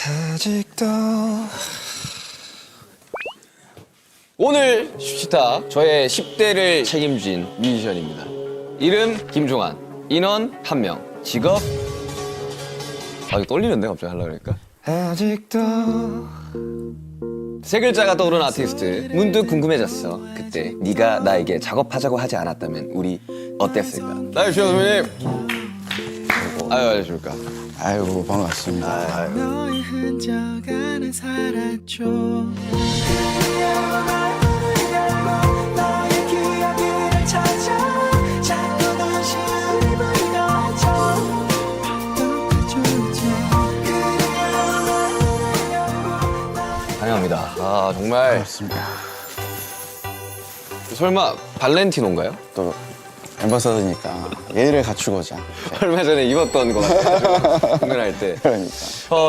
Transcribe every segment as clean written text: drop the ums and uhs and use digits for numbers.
아직도 오늘 슈치타 저의 10대를 책임진 뮤지션입니다. 이름 김종환, 인원 1명, 직업 이거 떨리는데 갑자기 하려고 그러니까 아직도 세 글자가 떠오른 아티스트. 문득 궁금해졌어. 그때 네가 나에게 작업하자고 하지 않았다면 우리 어땠을까? 나의 주연 선배님. 아유 안녕하십니까. 아이고 반갑습니다. 너의 흔적 안에 살았죠. 너의 기억을 찾아 자꾸 다시 울부짖어. 환영합니다. 아 정말 반갑습니다. 설마 발렌티노인가요? 또 엠버서더니까 예의를 갖추고자. 얼마 전에 입었던 거 같아요. 공연할 때. 그러니까.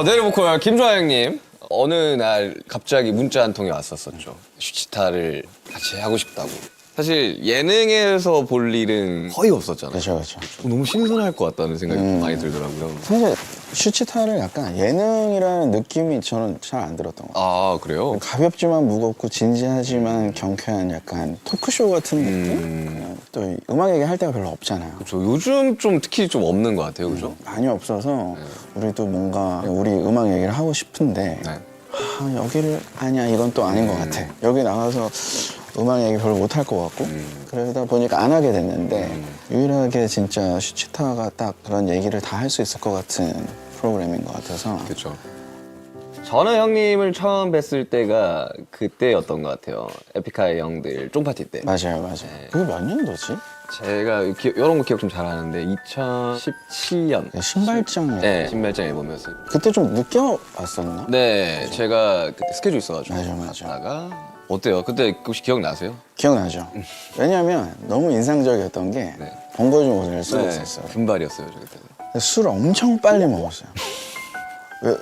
내일 보컬 김종환 형님 어느 날 갑자기 문자 한 통이 왔었죠. 슈치타를 같이 하고 싶다고. 사실 예능에서 볼 일은 거의 없었잖아요. 그렇죠, 그렇죠. 너무 신선할 것 같다는 생각이 좀 많이 들더라고요. 사실 슈치타를 약간 예능이라는 느낌이 저는 잘 안 들었던 것 같아요. 아 그래요? 가볍지만 무겁고 진지하지만 경쾌한 약간 토크쇼 같은 느낌? 또 음악 얘기할 때가 별로 없잖아요. 저 요즘 좀 특히 좀 없는 것 같아요, 그죠? 많이 없어서 우리도 뭔가 우리 음악 얘기를 하고 싶은데 네. 여기를 아니야 이건 또 아닌 것 같아. 여기 나가서 음악 얘기 별로 못할 것 같고 그러다 보니까 안 하게 됐는데 유일하게 진짜 슈치타가 딱 그런 얘기를 다 할 수 있을 것 같은 프로그램인 것 같아서 그렇죠. 저는 형님을 처음 뵀을 때가 그때였던 것 같아요. 에픽하이 형들 쫑파티 때. 맞아요. 그게 몇 년도지? 제가 이런 거 기억 좀 잘하는데 2017년. 신발장 네, 신발장 앨범이었어요. 그때 좀 늦게 왔었나? 네, 제가 그때 스케줄 있어가지고 맞아. 갔다가 어때요? 그때 혹시 기억나세요? 기억나죠? 왜냐면 너무 인상적이었던 게 네. 번거지 옷을 쓰고 있었어요. 금발이었어요, 저 그때. 술을 엄청 빨리 먹었어요.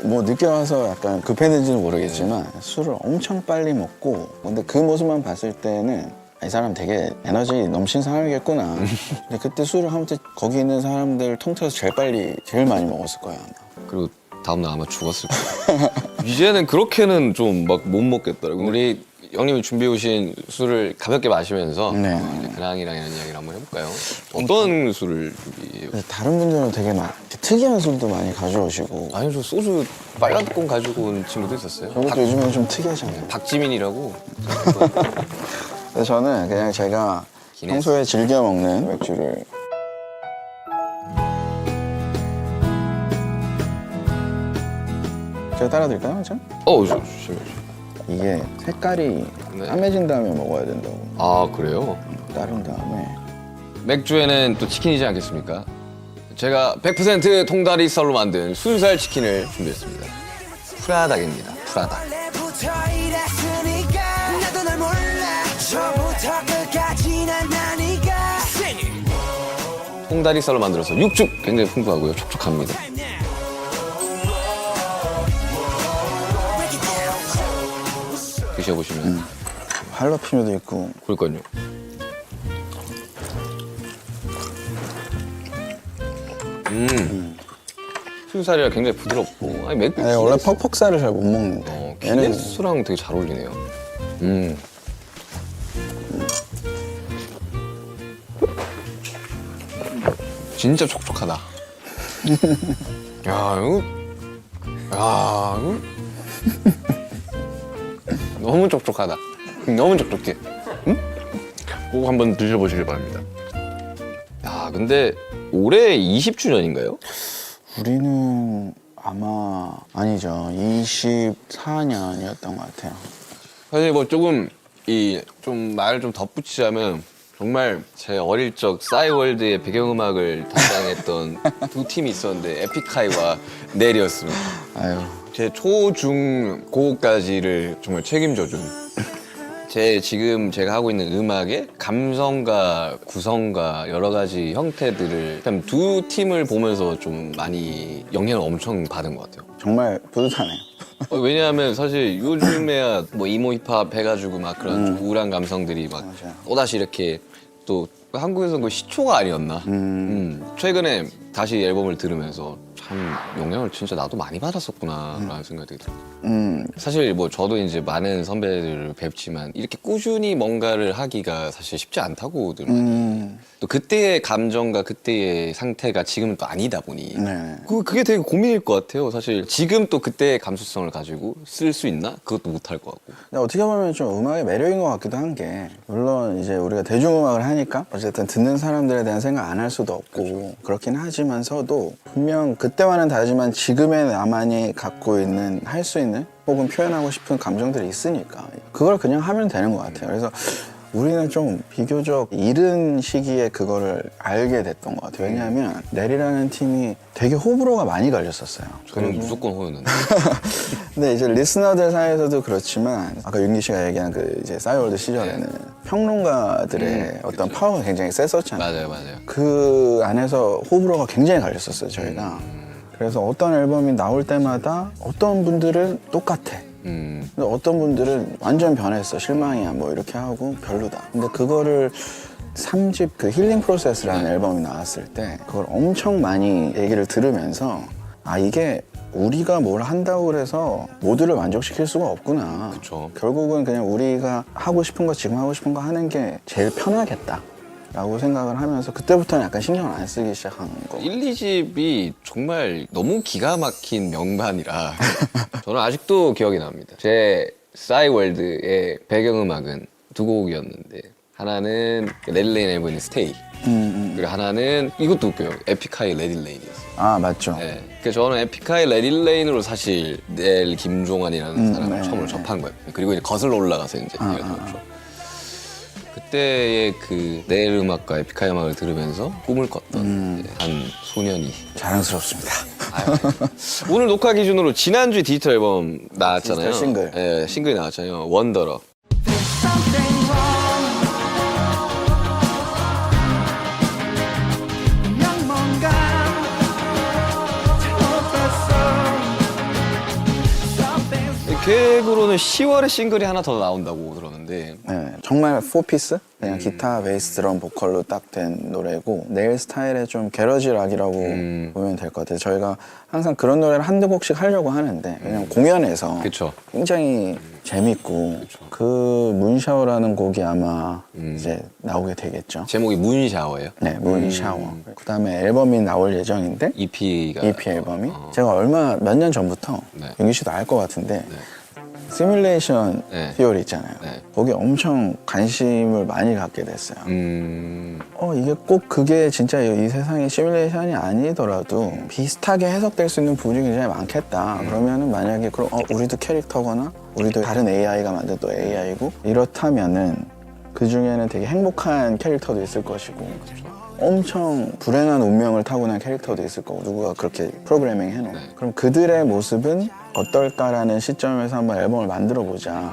뭐 늦게 와서 약간 급했는지는 모르겠지만 술을 엄청 빨리 먹고 근데 그 모습만 봤을 때는 이 사람 되게 에너지 넘친 사람이겠구나. 근데 그때 술을 아무튼 거기 있는 사람들 통틀어서 제일 많이 먹었을 거야 아마. 그리고 다음날 아마 죽었을 거예요. 이제는 그렇게는 좀 막 못 먹겠더라고요. 우리 형님이 준비해 오신 술을 가볍게 마시면서 네. 근황이랑 이런 이야기를 한번 해볼까요? 어떤 술을 준비해요? 근데 다른 분들은 되게 막 특이한 술도 많이 가져오시고 아니요, 저 소주 빨간 꽁 가지고 온 친구도 있었어요. 저것도 요즘엔 좀 특이하잖아요. 박지민이라고. 그래서 저는 그냥 제가 기네스. 평소에 즐겨 먹는 맥주를 제가 따라드릴까요? 좀? 조심해요. 이게 색깔이 네. 까매진 다음에 먹어야 된다고 아, 그래요? 따른 다음에 맥주에는 또 치킨이지 않겠습니까? 제가 100% 통다리 쌀로 만든 순살 치킨을 준비했습니다. 프라닭입니다. 프라닭. 원래부터 이랬으니까 나도 널 몰라 처음부터 끝까지 난 나니까 통다리 쌀로 만들어서 육즙 굉장히 풍부하고요. 촉촉합니다. 드셔보시면 할라피뇨도 있고 그럴걸요. 순살이라 굉장히 부드럽고 아니 맥주 원래 퍽퍽살을 잘 못 먹는데 얘는 기네스랑 되게 잘 어울리네요. 진짜 촉촉하다. 야 이거 너무 촉촉하다. 너무 촉촉해. 응? 꼭 한번 드셔보시길 바랍니다. 야 근데 올해 20주년인가요? 우리는 아마 아니죠 24년이었던 것 같아요. 사실 뭐 조금 좀 말을 좀 덧붙이자면 정말 제 어릴 적 싸이월드의 배경음악을 담당했던 두 팀이 있었는데 에픽하이와 넬이었습니다. 아유 제 초, 중, 고까지를 정말 책임져준 지금 제가 하고 있는 음악의 감성과 구성과 여러 가지 형태들을 참 두 팀을 보면서 좀 많이 영향을 엄청 받은 것 같아요. 정말 뿌듯하네요. 왜냐하면 사실 요즘에야 뭐 이모 힙합 해가지고 막 그런 좀 우울한 감성들이 막 맞아요. 또다시 이렇게 또 한국에서 그 시초가 아니었나. 최근에 다시 앨범을 들으면서 참 영향을 진짜 나도 많이 받았었구나라는 생각이 들어요. 음, 사실 뭐 저도 이제 많은 선배들을 뵙지만 이렇게 꾸준히 뭔가를 하기가 사실 쉽지 않다고 들어요. 또 그때의 감정과 그때의 상태가 지금은 또 아니다 보니 네. 그게 되게 고민일 것 같아요. 사실 지금 또 그때의 감수성을 가지고 쓸 수 있나? 그것도 못할 것 같고. 근데 어떻게 보면 좀 음악의 매력인 것 같기도 한 게 물론 이제 우리가 대중음악을 하니까 어쨌든 듣는 사람들에 대한 생각 안 할 수도 없고 그렇긴 하지만서도 분명 그때와는 다르지만 지금의 나만이 갖고 있는 할 수 있는 혹은 표현하고 싶은 감정들이 있으니까 그걸 그냥 하면 되는 것 같아요. 그래서 우리는 좀 비교적 이른 시기에 그거를 알게 됐던 것 같아요. 왜냐하면 넬이라는 팀이 되게 호불호가 많이 갈렸었어요. 저는 무조건 호였는데. 근데 이제 리스너들 사이에서도 그렇지만 아까 윤기 씨가 얘기한 그 이제 싸이월드 시절에는 평론가들의 어떤 파워가 굉장히 셌었잖아요. 맞아요. 그 안에서 호불호가 굉장히 갈렸었어요, 저희가. 그래서 어떤 앨범이 나올 때마다 어떤 분들은 똑같아. 근데 어떤 분들은 완전 변했어, 실망이야, 뭐 이렇게 하고 별로다. 근데 그거를 3집 그 힐링 프로세스라는 앨범이 나왔을 때 그걸 엄청 많이 얘기를 들으면서 아, 이게 우리가 뭘 한다고 그래서 모두를 만족시킬 수가 없구나. 그쵸. 결국은 그냥 우리가 하고 싶은 거 지금 하고 싶은 거 하는 게 제일 편하겠다 라고 생각을 하면서 그때부터는 약간 신경을 안 쓰기 시작한 거. 1, 2집이 정말 너무 기가 막힌 명반이라 저는 아직도 기억이 납니다. 제 싸이월드의 배경음악은 두 곡이었는데 하나는 넬레인 앨범의 스테이 그리고 하나는 이것도 웃겨요. 에픽하이 레딜레인이었어요. 아, 맞죠. 네. 그래서 저는 에픽하이 레딜레인으로 사실 넬 김종환이라는 사람을 네. 처음으로 접한 거예요. 그리고 이제 거슬러 올라가서 이제 이어졌죠 그때의 그 넬 음악과 에픽하이 음악을 들으면서 꿈을 꿨던 이제 한 소년이 자랑스럽습니다. 오늘 녹화 기준으로 지난주에 디지털 앨범 나왔잖아요. 디지털 싱글. 네, 싱글이 나왔잖아요. 원더러. Something wrong 분명 뭔가 잘못됐어 계획으로는 10월에 싱글이 하나 더 나온다고 들었는데 네, 정말 4피스? 그냥 기타, 베이스, 드럼, 보컬로 딱 된 노래고 넬 스타일의 좀 게러지 락이라고 보면 될 것 같아요. 저희가 항상 그런 노래를 한두 곡씩 하려고 하는데 왜냐면 공연에서 그쵸. 굉장히 재밌고 그 문샤워라는 곡이 아마 이제 나오게 되겠죠. 제목이 문샤워예요. 네, 문샤워. 그 다음에 앨범이 나올 예정인데 EP가 EP 앨범이 제가 몇 년 전부터 네. 윤기 씨도 알 것 같은데 시뮬레이션 네. 티오리 있잖아요. 네. 거기에 엄청 관심을 많이 갖게 됐어요. 이게 꼭 그게 진짜 이 세상의 시뮬레이션이 아니더라도 비슷하게 해석될 수 있는 부분이 굉장히 많겠다. 그러면은 만약에 그럼 우리도 캐릭터거나 우리도 다른 AI가 만든 또 AI고 이렇다면은 그 중에는 되게 행복한 캐릭터도 있을 것이고 엄청 불행한 운명을 타고난 캐릭터도 있을 거고 누구가 그렇게 프로그래밍 해놓은 그럼 그들의 모습은 어떨까라는 시점에서 한번 앨범을 만들어 보자.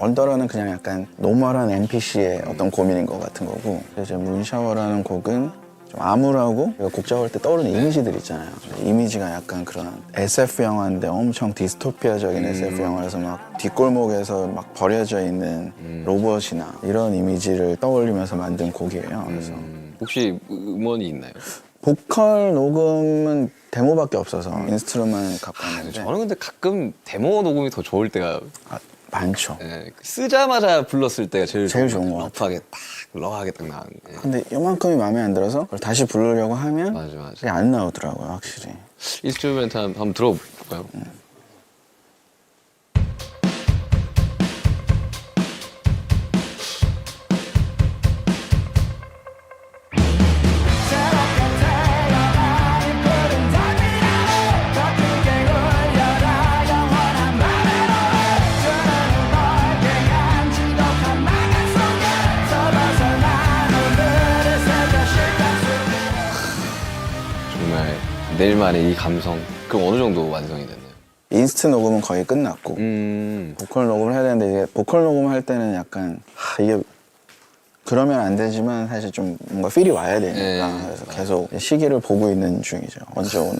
원더러는 그냥 약간 노멀한 NPC의 어떤 고민인 것 같은 거고 이제 문샤워라는 곡은 좀 암울하고 곡 작업할 때 떠오르는 이미지들 있잖아요. 이미지가 약간 그런 SF 영화인데 엄청 디스토피아적인 SF 영화에서 막 뒷골목에서 막 버려져 있는 로봇이나 이런 이미지를 떠올리면서 만든 곡이에요. 그래서 혹시 음원이 있나요? 보컬 녹음은 데모밖에 없어서 인스트루만 갖고 왔는데 저는 근데 가끔 데모 녹음이 더 좋을 때가 많죠. 예, 쓰자마자 불렀을 때가 제일 좋은 것 같아요. 러프하게 딱 러하게 딱 나는. 예. 근데 요만큼이 마음에 안 들어서 그걸 다시 부르려고 하면 맞아. 그게 안 나오더라고요, 확실히. 인스트루멘트 한번 들어볼까요? 새롭게 태어나 이 푸른 달빛아래 더 크게 울려라 영원한 맘으로 그는 넓게 한 지독한 망각 속에 서서히 난 오늘을 새겨 실감 속에 정말 내일만의 이 감성. 그럼 어느 정도 완성이 됐나요? 인스트 녹음은 거의 끝났고 보컬 녹음을 해야 되는데 이게 보컬 녹음할 때는 약간 이게 그러면 안 되지만 사실 좀 뭔가 필이 와야 되니까 네, 그래서 계속 시기를 보고 있는 중이죠. 언제 오나.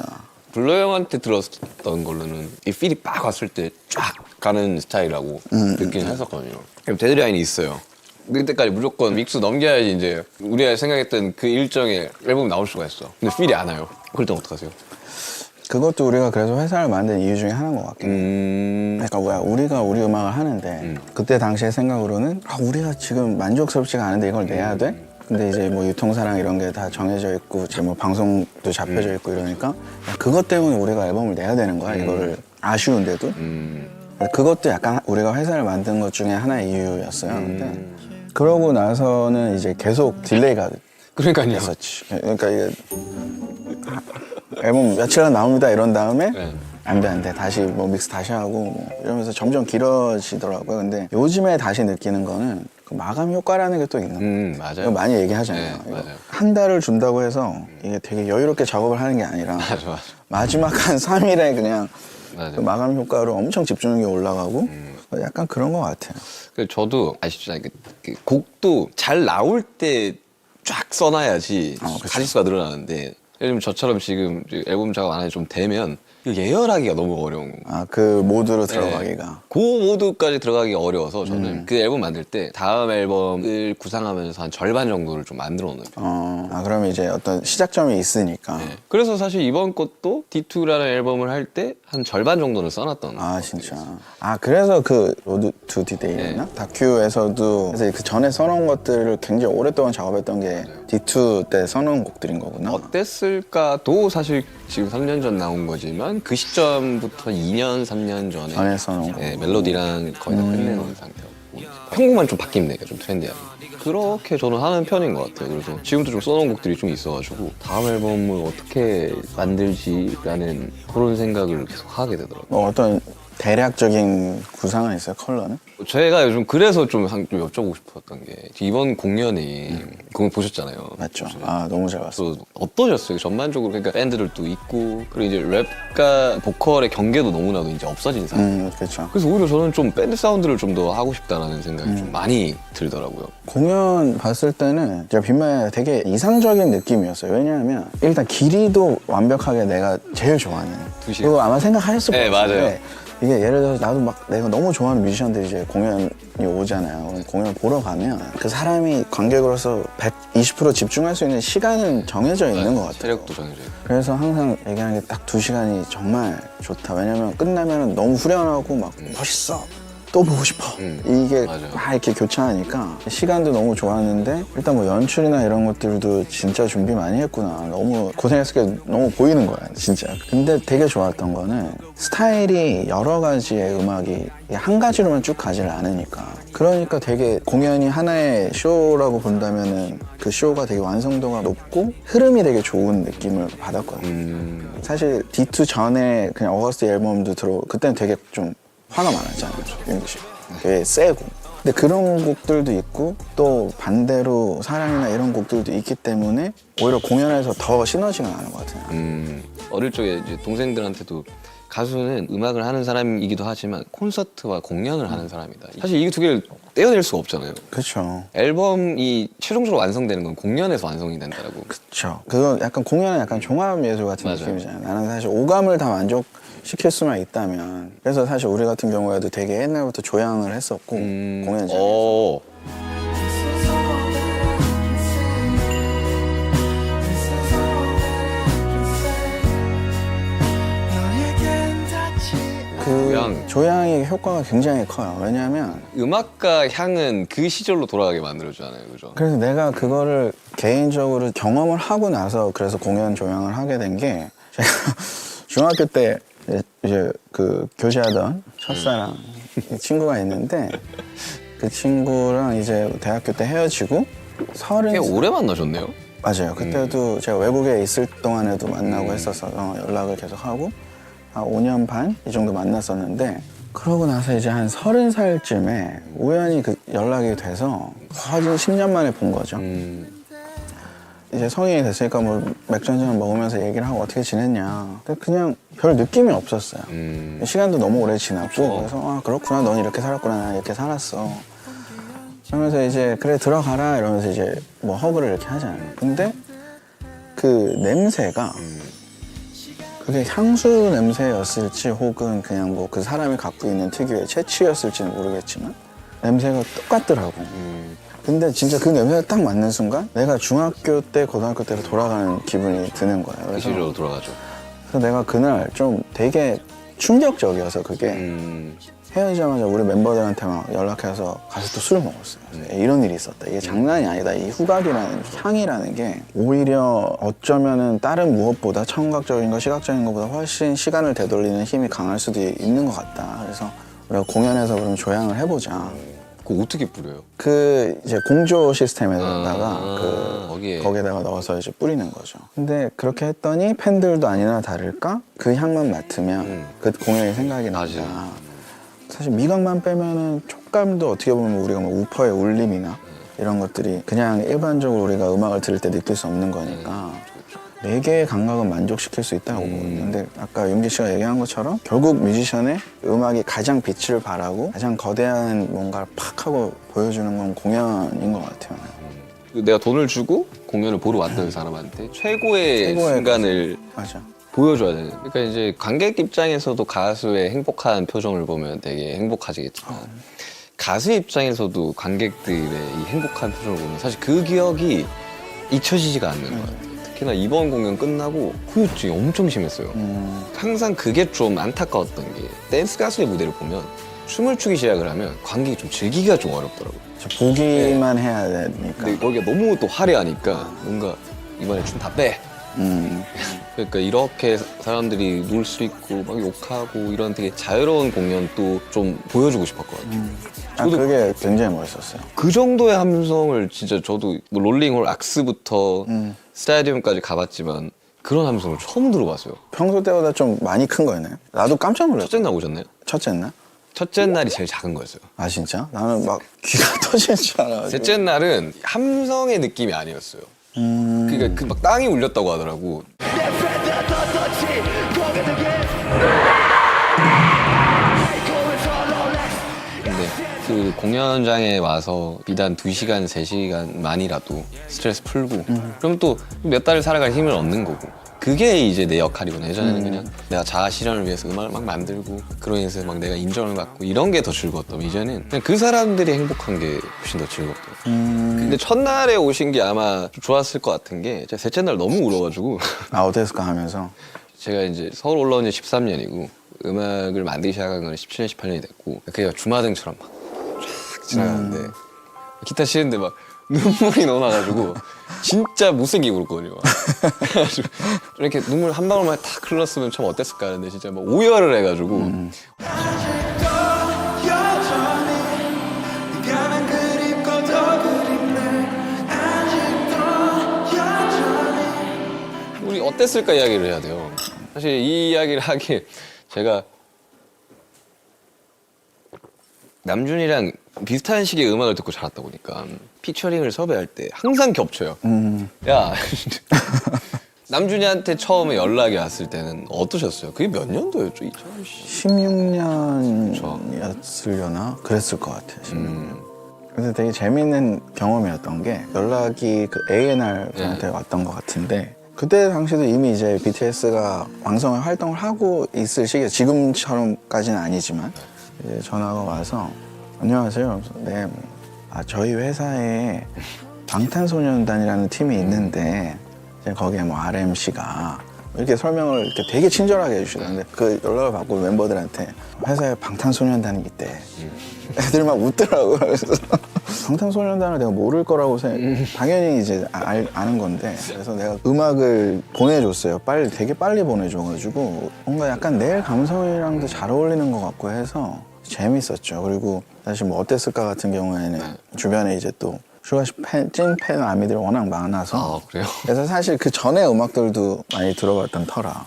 블러 형한테 들었던 걸로는 이 필이 빡 왔을 때 쫙 가는 스타일이라고 느끼긴 했었거든요. 그럼 데드라인이 있어요. 그때까지 무조건 믹스 넘겨야지 이제 우리가 생각했던 그 일정의 앨범이 나올 수가 있어. 근데 필이 안 와요. 그럴 땐 어떡하세요? 그것도 우리가 그래서 회사를 만든 이유 중에 하나인 것 같긴 해. 그러니까 뭐야, 우리가 우리 음악을 하는데 그때 당시의 생각으로는 우리가 지금 만족스럽지가 않은데 이걸 내야 돼? 근데 이제 뭐 유통사랑 이런 게 다 정해져 있고 지금 뭐 방송도 잡혀져 있고 이러니까 그것 때문에 우리가 앨범을 내야 되는 거야. 이거를 아쉬운데도. 그것도 약간 우리가 회사를 만든 것 중에 하나의 이유였어요. 근데 그러고 나서는 이제 계속 딜레이가 그러니까요. 됐었지. 그러니까 이게 앨범 며칠간 나옵니다 이런 다음에 네. 안 돼. 다시 뭐 믹스 다시 하고 뭐 이러면서 점점 길어지더라고요. 근데 요즘에 다시 느끼는 거는 그 마감 효과라는 게 또 있는 거예요. 맞아요. 이거 많이 얘기하잖아요. 네, 이거 맞아요. 한 달을 준다고 해서 이게 되게 여유롭게 작업을 하는 게 아니라 맞아. 마지막 한 3일에 그냥 맞아요. 그 마감 효과로 엄청 집중력이 올라가고 약간 그런 것 같아요. 그래서 저도 아시잖아요. 그 곡도 잘 나올 때 쫙 써놔야지 그쵸. 가지수가 늘어나는데 예를 들면 저처럼 지금 앨범 작업 안 해 좀 되면 이거 예열하기가 너무 어려운 거예요. 그 모드로 들어가기가. 그 모드까지 들어가기 어려워서 저는 그 앨범 만들 때 다음 앨범을 구상하면서 한 절반 정도를 좀 만들어 놓는 편이에요. 그러면 이제 어떤 시작점이 있으니까. 그래서 사실 이번 것도 D2라는 앨범을 할 때 한 절반 정도는 써놨던 진짜. 그래서 그 로드 투 디데이였나? 다큐에서도 그래서 그 전에 써놓은 것들을 굉장히 오랫동안 작업했던 게 D2 때 써놓은 곡들인 거구나. 어땠을까도 사실 지금 3년 전 나온 거지만 그 시점부터 2년, 3년 전에 써놓은 거. 멜로디랑 거의 다 끝내놓은 상태고 편곡만 좀 바뀌면 돼요. 좀 트렌디하게. 그렇게 저는 하는 편인 것 같아요. 그래서 지금도 좀 써놓은 곡들이 좀 있어가지고 다음 앨범을 어떻게 만들지라는 그런 생각을 계속 하게 되더라고요. 어떤 대략적인 구상은 있어요? 컬러는? 제가 요즘 그래서 좀 여쭤보고 싶었던 게 이번 공연이 공연 보셨잖아요. 맞죠. 너무 잘 봤어. 그래서 어떠셨어요? 전반적으로 그러니까 밴드들도 있고 그리고 이제 랩과 보컬의 경계도 너무나도 이제 없어진 상태. 그렇죠. 그래서 오히려 저는 좀 밴드 사운드를 좀 더 하고 싶다라는 생각이 좀 많이 들더라고요. 공연 봤을 때는 진짜 빈마에 되게 이상적인 느낌이었어요. 왜냐하면 일단 길이도 완벽하게 내가 제일 좋아하는. 2시간. 그거 아마 생각하셨을 거예요. 네, 맞아요. 이게 예를 들어서 나도 막 내가 너무 좋아하는 뮤지션들이 이제 공연이 오잖아요. 그럼 공연을 보러 가면 그 사람이 관객으로서 120% 집중할 수 있는 시간은 정해져 있는 것 같아요. 체력도 정해져요. 그래서 항상 얘기하는 게 딱 2시간이 정말 좋다. 왜냐면 끝나면 너무 후련하고 막 멋있어. 또 보고 싶어. 이게 맞아요. 막 이렇게 교차하니까 시간도 너무 좋았는데 일단 뭐 연출이나 이런 것들도 진짜 준비 많이 했구나. 너무 고생했을 게 너무 보이는 거야, 진짜. 근데 되게 좋았던 거는 스타일이 여러 가지의 음악이 한 가지로만 쭉 가지를 않으니까. 그러니까 되게 공연이 하나의 쇼라고 본다면은 그 쇼가 되게 완성도가 높고 흐름이 되게 좋은 느낌을 받았거든요. 사실 D2 전에 그냥 어거스트 앨범도 그때는 되게 좀 화가 많았잖아요. 윤기 씨. 되게 세고. 근데 그런 곡들도 있고 또 반대로 사랑이나 이런 곡들도 있기 때문에 오히려 공연에서 더 시너지가 나는 것 같아요. 어릴 적에 이제 동생들한테도 가수는 음악을 하는 사람이기도 하지만 콘서트와 공연을 하는 사람이다. 사실 이 두 개를 떼어낼 수가 없잖아요. 그렇죠. 앨범이 최종적으로 완성되는 건 공연에서 완성이 된다고. 그렇죠. 그건 약간 공연은 약간 종합 예술 같은 맞아요. 느낌이잖아요. 나는 사실 오감을 다 만족시킬 수만 있다면. 그래서 사실 우리 같은 경우에도 되게 옛날부터 조향을 했었고 공연장에서. 조향의 효과가 굉장히 커요. 왜냐하면 음악과 향은 그 시절로 돌아가게 만들어주잖아요, 그죠? 그래서 내가 그거를 개인적으로 경험을 하고 나서 그래서 공연 조향을 하게 된 게 제가 중학교 때 이제 그 교제하던 첫사랑 친구가 있는데 그 친구랑 이제 대학교 때 헤어지고 꽤 오래 만나셨네요? 맞아요. 그때도 제가 외국에 있을 동안에도 만나고 했어서 연락을 계속 하고 한 5년 반 이 정도 만났었는데 그러고 나서 이제 한 30살쯤에 우연히 그 연락이 돼서 거의 10년 만에 본 거죠. 이제 성인이 됐으니까 뭐 맥주 한잔 먹으면서 얘기를 하고 어떻게 지냈냐. 근데 그냥 별 느낌이 없었어요. 시간도 너무 오래 지났고 그래서 그렇구나 넌 이렇게 살았구나 난 이렇게 살았어. 그러면서 이제 그래 들어가라 이러면서 이제 뭐 허그를 이렇게 하잖아요. 근데 그 냄새가 그게 향수 냄새였을지 혹은 그냥 뭐 그 사람이 갖고 있는 특유의 채취였을지는 모르겠지만 냄새가 똑같더라고. 근데 진짜 그 냄새가 딱 맞는 순간 내가 중학교 때 고등학교 때로 돌아가는 기분이 드는 거예요. 그 시절로 돌아가죠. 그래서 내가 그날 좀 되게 충격적이어서 그게 헤어지자마자 우리 멤버들한테 막 연락해서 가서 또 술을 먹었어요. 이런 일이 있었다. 이게 장난이 아니다. 이 후각이라는 향이라는 게 오히려 어쩌면은 다른 무엇보다 청각적인 거, 시각적인 것보다 훨씬 시간을 되돌리는 힘이 강할 수도 있는 것 같다. 그래서 우리가 공연에서 그럼 조향을 해보자. 그거 어떻게 뿌려요? 그 이제 공조 시스템에다가 거기에. 거기에다가 넣어서 이제 뿌리는 거죠. 근데 그렇게 했더니 팬들도 아니나 다를까 그 향만 맡으면 그 공연이 생각이 나죠. 사실 미각만 빼면은 촉감도 어떻게 보면 우리가 뭐 우퍼의 울림이나 이런 것들이 그냥 일반적으로 우리가 음악을 들을 때 느낄 수 없는 거니까 네 개의 감각은 만족시킬 수 있다고 보거든요. 근데 아까 윤기 씨가 얘기한 것처럼 결국 뮤지션의 음악이 가장 빛을 발하고 가장 거대한 뭔가를 팍 하고 보여주는 건 공연인 것 같아요. 내가 돈을 주고 공연을 보러 왔던 사람한테 최고의 순간을 맞아. 보여줘야 되는. 그러니까 이제 관객 입장에서도 가수의 행복한 표정을 보면 되게 행복하시겠지만 가수 입장에서도 관객들의 이 행복한 표정을 보면 사실 그 기억이 잊혀지지가 않는 것 같아요. 특히나 이번 공연 끝나고 후유증이 엄청 심했어요. 항상 그게 좀 안타까웠던 게 댄스 가수의 무대를 보면 춤을 추기 시작을 하면 관객이 좀 즐기기가 좀 어렵더라고요. 보기만 해야 되니까. 근데 거기가 너무 또 화려하니까 뭔가 이번에 춤 다 빼. 그러니까 이렇게 사람들이 놀 수 있고 막 욕하고 이런 되게 자유로운 공연도 좀 보여주고 싶었거든요. 그게 굉장히 멋있었어요. 그 정도의 함성을 진짜 저도 뭐 롤링홀 악스부터 스타디움까지 가봤지만 그런 함성을 처음 들어봤어요. 평소 때보다 좀 많이 큰 거였나요? 나도 깜짝 놀랐어. 첫째 날 오셨나요? 첫째 날? 첫째 날이 제일 작은 거였어요. 아 진짜? 나는 막 귀가 터지는 줄 알아가지고. 셋째 날은 함성의 느낌이 아니었어요. 그러니까 그 막 땅이 울렸다고 하더라고. 근데 그 공연장에 와서 비단 2시간, 3시간만이라도 스트레스 풀고 그럼 또 몇 달을 살아갈 힘을 얻는 거고 그게 이제 내 역할이구나. 예전에는 그냥 내가 자아 실현을 위해서 음악을 막 만들고 그로 인해서 막 내가 인정을 받고 이런 게 더 즐거웠다면 이제는 그냥 그 사람들이 행복한 게 훨씬 더 즐겁더라고요. 근데 첫날에 오신 게 아마 좀 좋았을 것 같은 게 제가 셋째 날 너무 울어가지고 아 어땠을까 하면서. 제가 이제 서울 올라온 지 13년이고 음악을 만들기 시작한 건 17년, 18년이 됐고 그게 주마등처럼 막 쫙 지나가는데 기타 치는데 막 눈물이 너나가지고 진짜 못생기고 그랬거든요. 그래가지고 이렇게 눈물 한 방울만 탁 흘렀으면 참 어땠을까 하는데 진짜 막 오열을 해가지고 우리 어땠을까 이야기를 해야 돼요. 사실 이 이야기를 하기에 제가 남준이랑 비슷한 시기에 음악을 듣고 자랐다 보니까 피처링을 섭외할 때 항상 겹쳐요. 야 남준이한테 처음에 연락이 왔을 때는 어떠셨어요? 그게 몇 년도였죠? 16년이었으려나? 그랬을 것 같아요. 그래서 되게 재밌는 경험이었던 게 연락이 그 A&R 저한테 왔던 것 같은데 그때 당시도 이미 이제 BTS가 왕성한 활동을 하고 있을 시기에 지금처럼까지는 아니지만 이제 전화가 와서 안녕하세요. 네, 저희 회사에 방탄소년단이라는 팀이 있는데 이제 거기에 뭐 RMC가 이렇게 설명을 이렇게 되게 친절하게 해주시는데 그 연락을 받고 멤버들한테 회사에 방탄소년단이 있대. 애들 막 웃더라고요. 그래서 방탄소년단을 내가 모를 거라고 당연히 이제 아는 건데 그래서 내가 음악을 보내줬어요. 되게 빨리 보내줘가지고 뭔가 약간 내 감성이랑도 잘 어울리는 것 같고 해서 재밌었죠. 그리고 사실 뭐 어땠을까 같은 경우에는 주변에 이제 또 슈가씨 찐팬 아미들이 워낙 많아서 아 그래요? 그래서 사실 그 전에 음악들도 많이 들어봤던 터라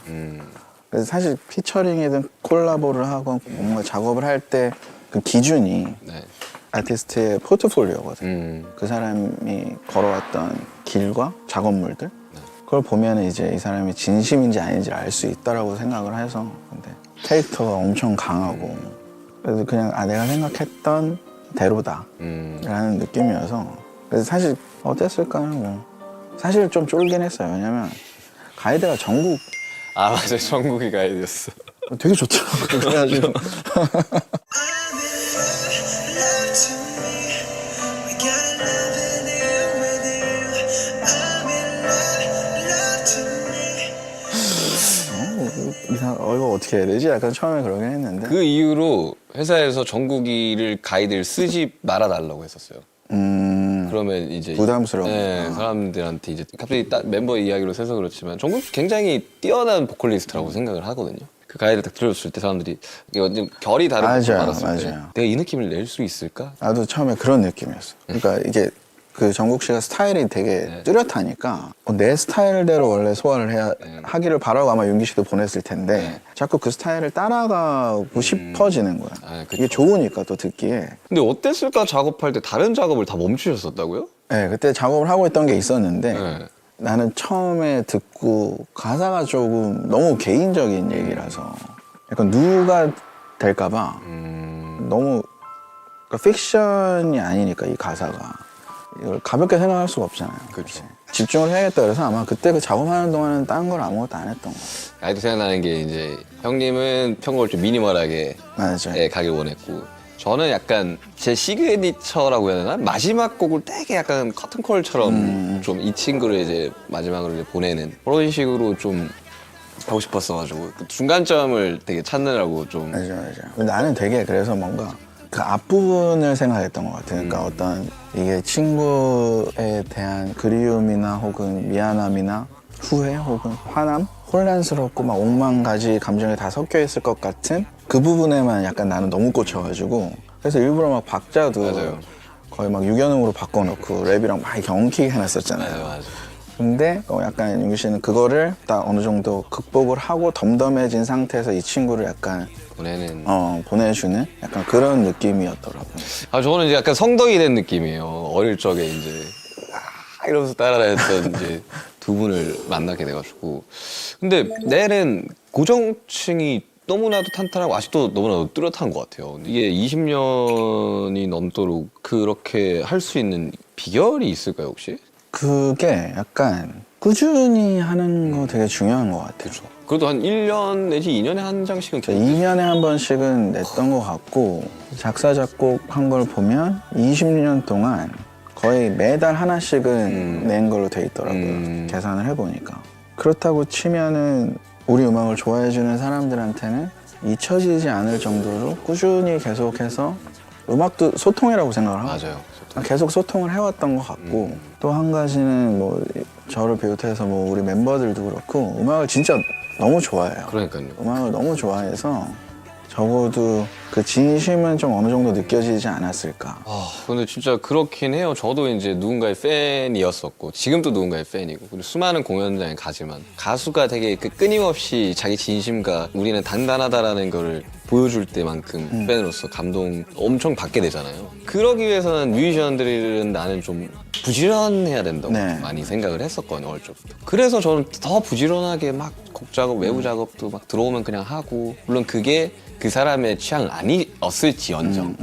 그래서 사실 피처링이든 콜라보를 하고 뭔가 작업을 할 때 그 기준이 네. 아티스트의 포트폴리오거든. 그 사람이 걸어왔던 길과 작업물들 그걸 보면 이제 이 사람이 진심인지 아닌지를 알 수 있다라고 생각을 해서 근데 캐릭터가 엄청 강하고 그래서 그냥 내가 생각했던 대로다 라는 느낌이어서 그래서 사실 어땠을까는 뭐 사실 좀 쫄긴 했어요. 왜냐면 가이드가 전국 아 맞아요. 전국이 가이드였어. 되게 좋더라고요. 그래가지고 이거 어떻게 해야 되지? 약간 처음에 그러긴 했는데. 그 이후로 회사에서 정국이를 가이드를 쓰지 말아달라고 했었어요. 그러면 이제 부담스러워. 네, 사람들한테 이제 갑자기 멤버 이야기로 새서 그렇지만 정국 굉장히 뛰어난 보컬리스트라고 생각을 하거든요. 그 가이드를 딱 들려줬을 때 사람들이 이거 좀 결이 다른 느낌 맞아요, 받았을 때 맞아요. 내가 이 느낌을 낼 수 있을까? 나도 처음에 그런 느낌이었어. 그러니까 이게 그 정국 씨가 스타일이 되게 네. 뚜렷하니까 내 스타일대로 원래 소화를 해야 네. 하기를 바라고 아마 윤기 씨도 보냈을 텐데 자꾸 그 스타일을 따라가고 싶어지는 거야. 아, 그쵸. 이게 좋으니까 또 듣기에. 근데 어땠을까 작업할 때 다른 작업을 다 멈추셨었다고요? 네, 그때 작업을 하고 있던 게 있었는데 네. 나는 처음에 듣고 가사가 조금 너무 개인적인 얘기라서 약간 누가 될까봐 너무 그러니까 픽션이 아니니까 이 가사가 이걸 가볍게 생각할 수가 없잖아요. 그렇죠. 집중을 해야겠다 그래서 아마 그때 그 작업하는 동안은 딴 걸 아무것도 안 했던 거 아직도 생각나는 게 이제 형님은 편곡을 좀 미니멀하게 맞아요. 가길 원했고 저는 약간 제 시그니처라고 해야 되나? 마지막 곡을 되게 약간 커튼콜처럼 좀 이 친구를 이제 마지막으로 이제 보내는 그런 식으로 좀 하고 싶었어가지고 그 중간점을 되게 찾느라고 좀 맞아. 근데 나는 되게 그래서 뭔가 그 앞부분을 생각했던 것 같아요. 그러니까 어떤 이게 친구에 대한 그리움이나 혹은 미안함이나 후회 혹은 화남? 혼란스럽고 막 옥만 가지 감정이 다 섞여 있을 것 같은 그 부분에만 약간 나는 너무 꽂혀가지고 그래서 일부러 막 박자도 맞아요. 거의 막 유연음으로 바꿔놓고 랩이랑 막 이렇게 엉키게 해놨었잖아요. 맞아. 근데 약간 윤기 씨는 그거를 딱 어느 정도 극복을 하고 덤덤해진 상태에서 이 친구를 약간 보내는 보내주는 약간 그런 느낌이었더라고요. 아 저는 이제 약간 성덕이 된 느낌이에요. 어릴 적에 이제 이러면서 따라다녔던 이제 두 분을 만나게 돼가지고 근데 넬은 고정층이 너무나도 탄탄하고 아직도 너무나도 뚜렷한 것 같아요. 이게 20년이 넘도록 그렇게 할 수 있는 비결이 있을까요 혹시? 그게 약간 꾸준히 하는 거 되게 중요한 것 같아요. 그래도 한 1년 내지 2년에 한 장씩은 2년에 한 번씩은 냈던 것 같고 작사 작곡한 걸 보면 20년 동안 거의 매달 하나씩은 낸 걸로 돼 있더라고요. 계산을 해보니까. 그렇다고 치면은 우리 음악을 좋아해주는 사람들한테는 잊혀지지 않을 정도로 꾸준히 계속해서 음악도 소통이라고 생각을 하고 맞아요. 계속 소통을 해왔던 것 같고 또 한 가지는 뭐 저를 비롯해서 뭐 우리 멤버들도 그렇고 음악을 진짜 너무 좋아해요. 그러니까요. 음악을 너무 좋아해서 적어도 그 진심은 좀 어느 정도 느껴지지 않았을까. 근데 진짜 그렇긴 해요. 저도 이제 누군가의 팬이었었고 지금도 누군가의 팬이고 그리고 수많은 공연장에 가지만 가수가 되게 그 끊임없이 자기 진심과 우리는 단단하다라는 거를 보여줄 때만큼 팬으로서 감동 엄청 받게 되잖아요. 그러기 위해서는 뮤지션들은 나는 좀 부지런해야 된다고 네. 많이 생각을 했었거든요. 어릴 적부터. 그래서 저는 더 부지런하게 막 곡 작업, 외부 작업도 막 들어오면 그냥 하고 물론 그게 그 사람의 취향 아니었을지언정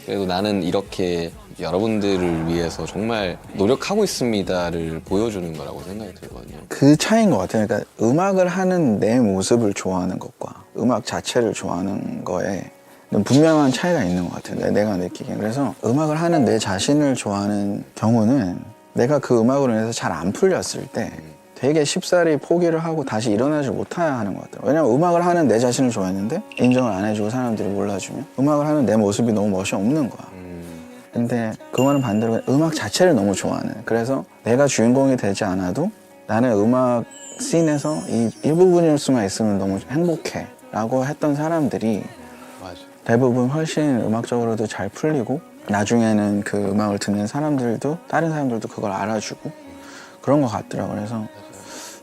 그래도 나는 이렇게 여러분들을 위해서 정말 노력하고 있습니다를 보여주는 거라고 생각이 들거든요. 그 차이인 것 같아요. 그러니까 음악을 하는 내 모습을 좋아하는 것과 음악 자체를 좋아하는 거에 분명한 차이가 있는 것 같아요. 내가 느끼기엔. 그래서 음악을 하는 내 자신을 좋아하는 경우는 내가 그 음악으로 인해서 잘 안 풀렸을 때 되게 쉽사리 포기를 하고 다시 일어나지 못해야 하는 것 같아요. 왜냐면 음악을 하는 내 자신을 좋아했는데 인정을 안 해주고 사람들이 몰라주면 음악을 하는 내 모습이 너무 멋이 없는 거야. 근데 그거는 반대로 음악 자체를 너무 좋아하는, 그래서 내가 주인공이 되지 않아도 나는 음악 씬에서 이 일부분일 수만 있으면 너무 행복해 라고 했던 사람들이 맞아. 대부분 훨씬 음악적으로도 잘 풀리고 나중에는 그 음악을 듣는 사람들도 다른 사람들도 그걸 알아주고 그런 것 같더라고요. 그래서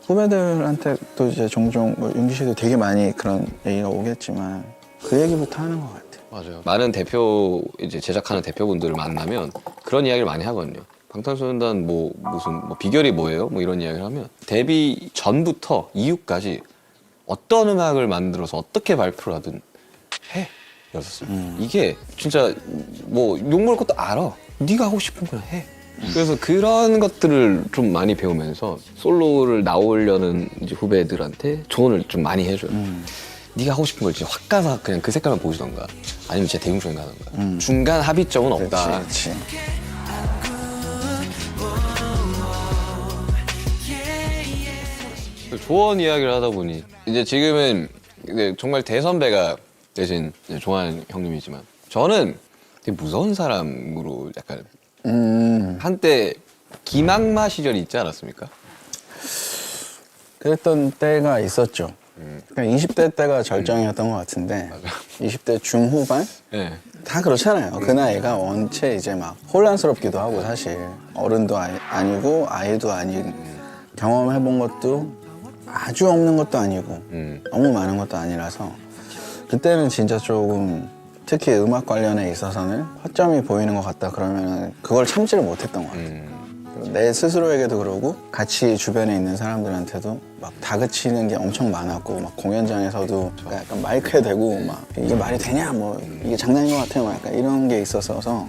후배들한테 또 이제 종종 뭐 윤기 씨도 되게 많이 그런 얘기가 오겠지만 그 얘기부터 하는 것 같아요. 맞아요. 많은 대표 이제 제작하는 대표분들을 만나면 그런 이야기를 많이 하거든요. 방탄소년단 뭐 무슨 뭐 비결이 뭐예요? 뭐 이런 이야기를 하면 데뷔 전부터 이후까지 어떤 음악을 만들어서 어떻게 발표를 하든 해. 였었어요. 이게 진짜 뭐 욕먹을 것도 알아. 네가 하고 싶은 걸 해. 그래서 그런 것들을 좀 많이 배우면서 솔로를 나오려는 이제 후배들한테 조언을 좀 많이 해줘요. 네가 하고 싶은 걸 진짜 확 가서 그냥 그 색깔만 보시던가 아니면 진짜 대중적인 가던가 중간 합의점은 없다. 그렇지. 조언 이야기를 하다 보니 이제 지금은 이제 정말 대선배가 되신 좋아하는 형님이지만 저는 되게 무서운 사람으로 약간 한때 김학마 시절이 있지 않았습니까? 그랬던 때가 있었죠. 그러니까 20대 때가 절정이었던 것 같은데 20대 중후반? 네. 다 그렇잖아요. 그 나이가 원체 이제 막 혼란스럽기도 하고 사실 어른도 아니고 아이도 아닌 경험해본 것도 아주 없는 것도 아니고 너무 많은 것도 아니라서 그때는 진짜 조금 특히 음악 관련에 있어서는 허점이 보이는 것 같다 그러면 그걸 참지를 못했던 것 같아요. 내 스스로에게도 그러고 같이 주변에 있는 사람들한테도 막 다그치는 게 엄청 많았고 막 공연장에서도 약간 마이크에 대고 막 이게 말이 되냐 뭐 이게 장난인 것 같아요 막 약간 이런 게 있었어서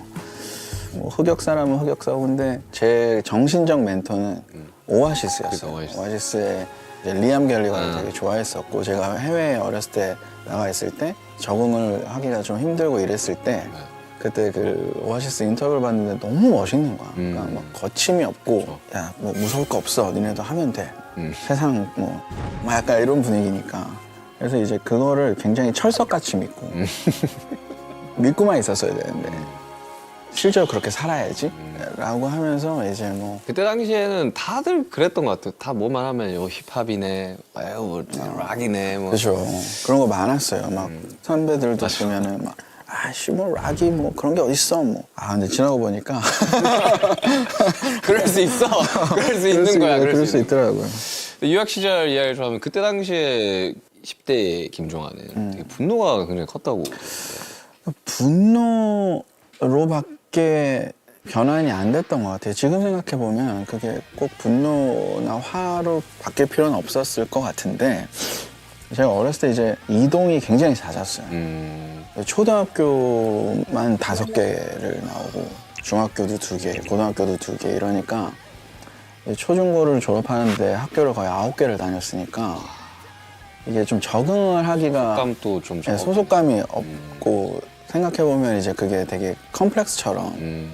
뭐 흑역사라면 흑역사고 근데 제 정신적 멘토는 오아시스였어요. 오아시스의 이제 리암 갤리거를 되게 좋아했었고 제가 해외에 어렸을 때 나가 있을 때 적응을 하기가 좀 힘들고 이랬을 때 그때 그 오아시스 인터뷰를 봤는데 너무 멋있는 거야. 그러니까 막 거침이 없고 야 뭐 무서울 거 없어. 니네도 하면 돼. 세상 뭐 약간 이런 분위기니까. 그래서 이제 그거를 굉장히 철석같이 믿고 믿고만 있었어야 되는데 실제로 그렇게 살아야지 라고 하면서 이제 뭐 그때 당시에는 다들 그랬던 것 같아요. 다 뭐만 하면 힙합이네, 락이네 뭐. 그렇죠. 그런 거 많았어요. 막 선배들도 보면은 막 아씨 뭐 락이 뭐 그런 게 어딨어 뭐. 아 근데 지나고 보니까 그럴 수 있어. 그럴 수 있는 거야. 그럴 수 있더라고요. 유학 시절 이야기를 하면 그때 당시에 10대 김종환은 되게 분노가 굉장히 컸다고. 분노로밖에 변환이 안 됐던 것 같아요. 지금 생각해 보면 그게 꼭 분노나 화로 바뀔 필요는 없었을 것 같은데 제가 어렸을 때 이제 이동이 굉장히 잦았어요. 초등학교만 5개를 나오고 중학교도 2개, 고등학교도 2개 이러니까 초중고를 졸업하는데 학교를 거의 9개를 다녔으니까 이게 좀 적응을 하기가 소속감도 좀 네, 소속감이 없고 생각해보면 이제 그게 되게 컴플렉스처럼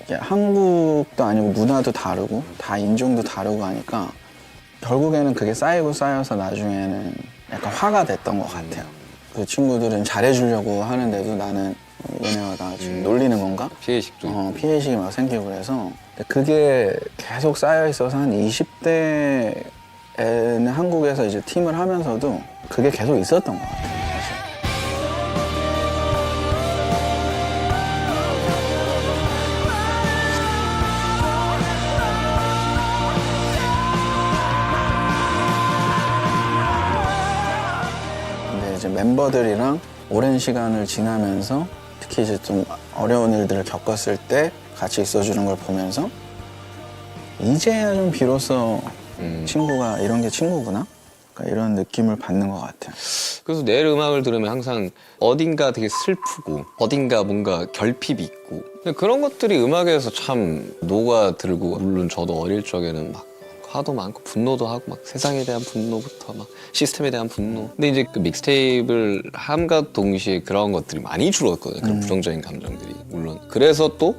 이게 한국도 아니고 문화도 다르고 다 인종도 다르고 하니까 결국에는 그게 쌓이고 쌓여서 나중에는 약간 화가 됐던 것 같아요. 그 친구들은 잘해주려고 하는데도 나는 얘네가 나 지금 놀리는 건가? 피해의식도 피해의식이 막 생기고 그래서 그게 계속 쌓여 있어서 한 20대에는 한국에서 이제 팀을 하면서도 그게 계속 있었던 것 같아요. 사실. 근데 이제 멤버들이랑 오랜 시간을 지나면서 특히 이제 좀 어려운 일들을 겪었을 때 같이 있어주는 걸 보면서 이제야 좀 비로소 친구가 이런 게 친구구나? 그러니까 이런 느낌을 받는 것 같아요. 그래서 내일 음악을 들으면 항상 어딘가 되게 슬프고 어딘가 뭔가 결핍이 있고 그런 것들이 음악에서 참 녹아들고 물론 저도 어릴 적에는 막 화도 많고 분노도 하고 막 세상에 대한 분노부터 막 시스템에 대한 분노 근데 이제 그 믹스테이프를 함과 동시에 그런 것들이 많이 줄었거든요. 그런 부정적인 감정들이 물론 그래서 또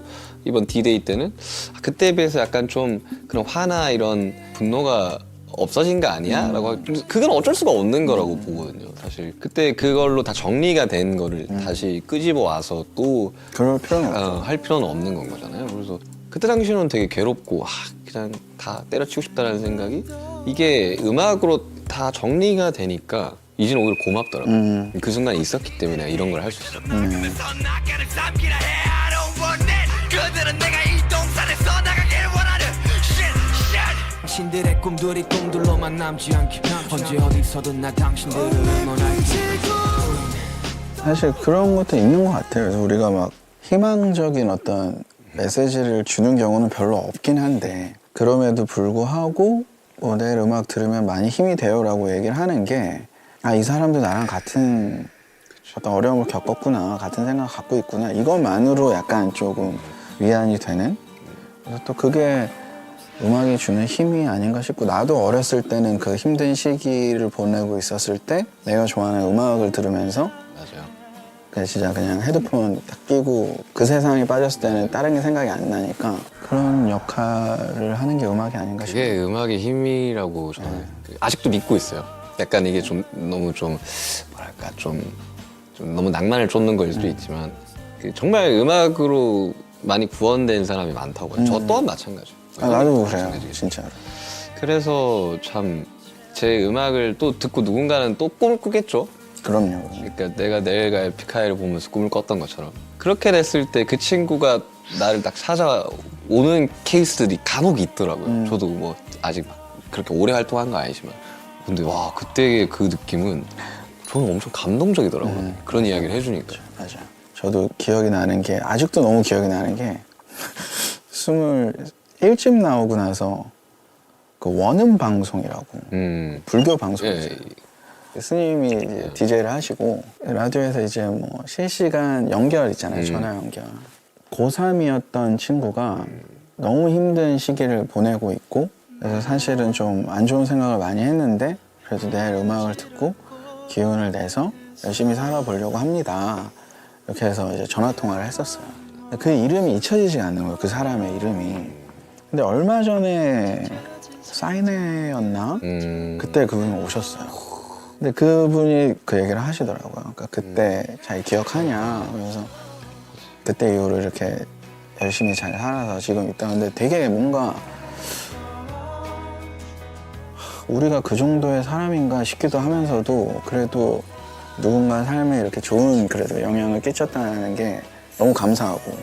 이번 D-Day 때는 그때에 비해서 약간 좀 그런 화나 이런 분노가 없어진 거 아니야? 라고 그건 어쩔 수가 없는 거라고 보거든요. 사실 그때 그걸로 다 정리가 된 거를 다시 끄집어 와서 또 그럴 필요는 없죠. 할 필요는 없는 건 거잖아요. 그래서 그때 당시에는 되게 괴롭고 그냥 다 때려치고 싶다는 생각이 이게 음악으로 다 정리가 되니까 이제는 오히려 고맙더라고요. 그 순간이 있었기 때문에 내가 이런 걸 할 수 있어. 그들은 내가 이 동산에서 나가길 원하는 신들의 꿈들이 꿈들로만 남지 않게 언제 어디서든 나 당신들을 응원할게. 사실 그런 것도 있는 것 같아요. 그래서 우리가 막 희망적인 어떤 메시지를 주는 경우는 별로 없긴 한데 그럼에도 불구하고 뭐 내일 음악 들으면 많이 힘이 돼요라고 얘기를 하는 게 이 사람도 나랑 같은 어떤 어려움을 겪었구나 같은 생각 갖고 있구나 이것만으로 약간 조금 위안이 되는 그래서 또 그게 음악이 주는 힘이 아닌가 싶고 나도 어렸을 때는 그 힘든 시기를 보내고 있었을 때 내가 좋아하는 음악을 들으면서 맞아요. 그냥 진짜 그냥 헤드폰 딱 끼고 그 세상에 빠졌을 때는 다른 게 생각이 안 나니까 그런 역할을 하는 게 음악이 아닌가 싶어요. 그게 음악의 힘이라고 저는 아직도 믿고 있어요. 약간 이게 좀 너무 좀 뭐랄까 좀 너무 낭만을 쫓는 거일 수도 있지만 그 정말 음악으로 많이 구원된 사람이 많다고 봐요. 저 또한 마찬가지예요. 나도 그래요, 진짜로. 그래서 참 제 음악을 또 듣고 누군가는 또 꿈을 꾸겠죠. 그럼요. 그러니까 내가 내일가 에픽하이를 보면서 꿈을 꿨던 것처럼 그렇게 됐을 때 그 친구가 나를 딱 찾아오는 케이스들이 간혹 있더라고요. 저도 뭐 아직 그렇게 오래 활동한 거 아니지만 근데 와 그때의 그 느낌은 저는 엄청 감동적이더라고요. 그런 이야기를 해주니까. 맞아. 저도 기억이 나는 게 아직도 너무 기억이 나는 게 21집 나오고 나서 그 원음 방송이라고 불교 방송이지. 스님이 이제 DJ를 하시고 라디오에서 이제 뭐 실시간 연결 있잖아요. 전화 연결. 고3이었던 친구가 너무 힘든 시기를 보내고 있고 그래서 사실은 좀 안 좋은 생각을 많이 했는데 그래도 내일 음악을 듣고 기운을 내서 열심히 살아보려고 합니다. 이렇게 해서 이제 전화 통화를 했었어요. 그 이름이 잊혀지지 않는 거예요. 그 사람의 이름이. 근데 얼마 전에 사인회였나? 그때 그분이 오셨어요. 근데 그분이 그 얘기를 하시더라고요. 그러니까 그때 잘 기억하냐? 그래서 그때 이후로 이렇게 열심히 잘 살아서 지금 있다. 근데 되게 뭔가 우리가 그 정도의 사람인가 싶기도 하면서도 그래도 누군가 삶에 이렇게 좋은 그래도 영향을 끼쳤다는 게 너무 감사하고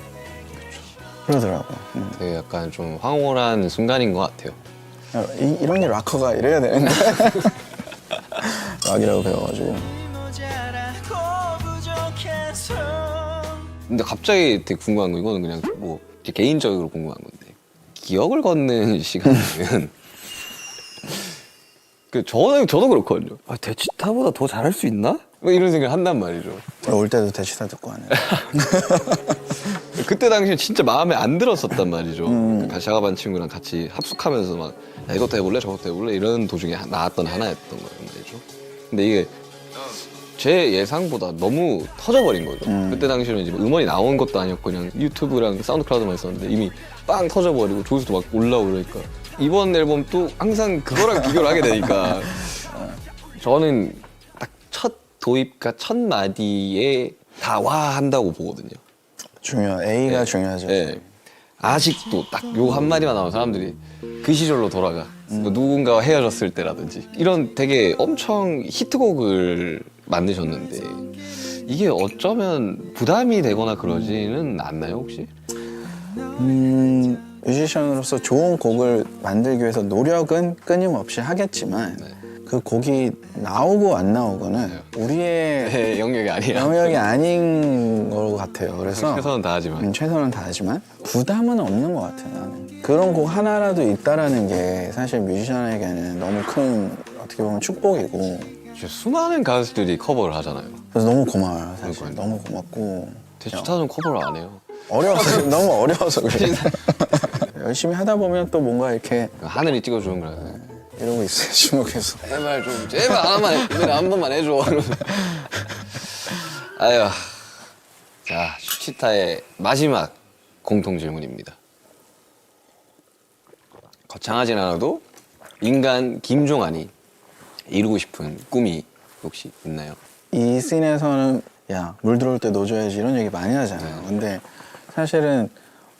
그러더라고요. 되게 약간 좀 황홀한 순간인 것 같아요. 이런 게 락커가 이래야 되는데 락이라고 배워가지고. 근데 갑자기 되게 궁금한 거 이거는 그냥 뭐 개인적으로 궁금한 건데 기억을 걷는 시간이면 그 저도 그렇거든요. 아, 대치타보다 더 잘할 수 있나? 뭐 이런 생각을 한단 말이죠. 올 때도 대치타 듣고 하네. 그때 당시에 진짜 마음에 안 들었었단 말이죠. 그 샤가반 친구랑 같이 합숙하면서 막 야, 이것도 해볼래 저것도 해볼래 이런 도중에 나왔던 하나였던 거예요 말이죠. 근데 이게 제 예상보다 너무 터져버린 거죠. 그때 당시에는 이제 음원이 나온 것도 아니었고 그냥 유튜브랑 사운드 클라우드만 있었는데 이미 빵 터져버리고 조회수도 막 올라오고 그러니까 이번 앨범도 항상 그거랑 비교를 하게 되니까 저는 딱 첫 도입과 첫 마디에 다 와 한다고 보거든요. A가 네. 중요하죠. 네. 아직도 딱 요 한마디만 나오면 사람들이 그 시절로 돌아가. 누군가와 헤어졌을 때라든지 이런 되게 엄청 히트곡을 만드셨는데 이게 어쩌면 부담이 되거나 그러지는 않나요 혹시? 뮤지션으로서 좋은 곡을 만들기 위해서 노력은 끊임없이 하겠지만 그 곡이 나오고 안 나오고는 우리의 네, 영역이 아니야. 영역이 아닌 것 같아요. 그래서 최선은 다하지만 최선은 다하지만 부담은 없는 것 같아요. 나는 그런 곡 하나라도 있다라는 게 사실 뮤지션에게는 너무 큰 어떻게 보면 축복이고 진짜 수많은 가수들이 커버를 하잖아요. 그래서 너무 고마워요. 사실 그러니까요. 너무 고맙고 대추타는 커버를 안 해요. 어려워서 너무 어려워서 그래. 열심히 하다 보면 또 뭔가 이렇게 하늘이 찍어주는 거야. 이러고 있어요. 주목해서. 제발 하나만 해. 한 번만 해줘. 아유. 자, 슈치타의 마지막 공통 질문입니다. 거창하진 않아도 인간 김종환이 이루고 싶은 꿈이 혹시 있나요? 이 씬에서는 야, 물 들어올 때 노져야지 이런 얘기 많이 하잖아요. 근데 사실은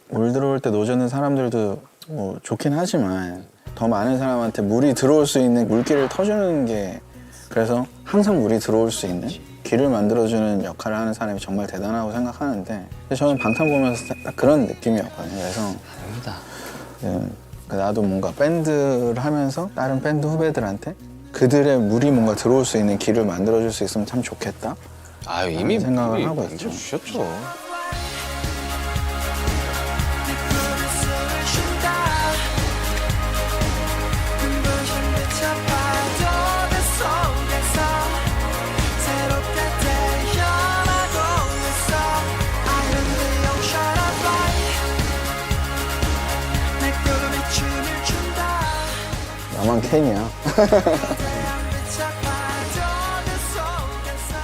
물 들어올 때 노젓는 사람들도 뭐 좋긴 하지만 더 많은 사람한테 물이 들어올 수 있는 물길을 터주는 게 그래서 항상 물이 들어올 수 있는 길을 만들어주는 역할을 하는 사람이 정말 대단하고 생각하는데 저는 방탄 보면서 딱 그런 느낌이었거든요. 그래서 나도 뭔가 밴드를 하면서 다른 밴드 후배들한테 그들의 물이 뭔가 들어올 수 있는 길을 만들어줄 수 있으면 참 좋겠다. 아유, 이미 생각을 하고 있죠. 주셨죠. 나만 캔이야.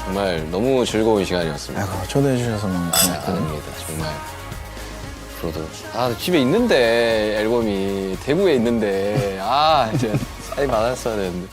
정말 너무 즐거운 시간이었습니다. 아이고, 초대해 주셔서 너무 고맙고. 아닙니다, 정말. 앞으로도. 아, 집에 있는데, 앨범이. 대구에 있는데. 아, 이제 사인 받았어야 되는데.